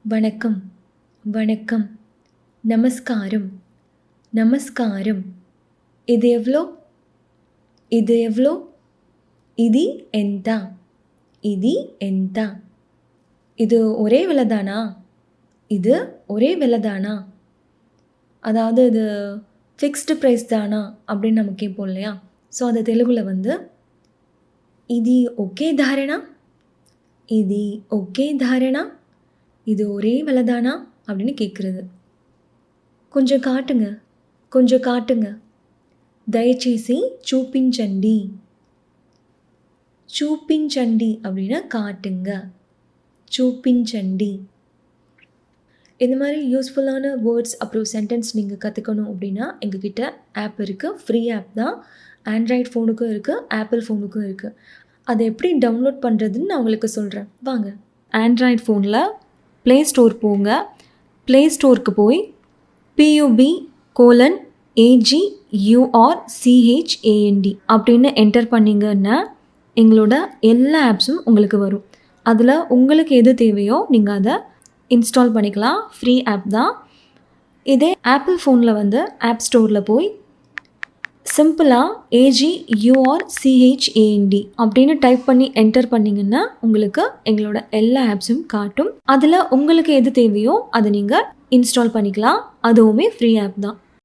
வணக்கம், வணக்கம், நமஸ்காரம், நமஸ்காரம். இது எவ்ளோ? இது எவ்ளோ? ఇది ఎంత? ఇది ఎంత? இது ஒரே விலை தானா? இது ஒரே விலை தானா? அதாவது இது ஃபிக்ஸ்டு ப்ரைஸ் தானா? அப்படின்னு நம்ம கேட்போம் இல்லையா? ஸோ அது தெலுங்குல வந்து ఇది ఒకే ధరేనా? ఇది ఒకే ధరేనా? இது ஒரே விலை தானா? அப்படின்னு கேட்குறது. கொஞ்சம் காட்டுங்க, கொஞ்சம் காட்டுங்க. దయచేసి చూపించండి. చూపించండి அப்படின்னா காட்டுங்க. చూపించండి. இந்த மாதிரி யூஸ்ஃபுல்லான வேர்ட்ஸ் அப்புறம் சென்டென்ஸ் நீங்கள் கற்றுக்கணும் அப்படின்னா எங்ககிட்ட ஆப் இருக்குது. ஃப்ரீ ஆப் தான். ஆண்ட்ராய்ட் ஃபோனுக்கும் இருக்குது, ஆப்பிள் ஃபோனுக்கும் இருக்குது. அதை எப்படி டவுன்லோட் பண்ணுறதுன்னு நான் உங்களுக்கு சொல்கிறேன். வாங்க. ஆண்ட்ராய்ட் ஃபோனில் ப்ளே ஸ்டோர் போங்க. ப்ளே ஸ்டோருக்கு போய் PUB:AGURCHAND அப்படின்னு என்டர் பண்ணிங்கன்னா எங்களோட எல்லா ஆப்ஸும் உங்களுக்கு வரும். அதில் உங்களுக்கு எது தேவையோ நீங்கள் அதை இன்ஸ்டால் பண்ணிக்கலாம். ஃப்ரீ ஆப் தான். இதே ஆப்பிள் ஃபோனில் வந்து ஆப் ஸ்டோரில் போய் சிம்பிளாக AGURCHAND அப்படின்னு டைப் பண்ணி என்டர் பண்ணிங்கன்னா உங்களுக்கு எங்களோட எல்லா ஆப்ஸும் காட்டும். அதில் உங்களுக்கு எது தேவையோ அதை நீங்கள் இன்ஸ்டால் பண்ணிக்கலாம். அதுவுமே ஃப்ரீ ஆப் தான்.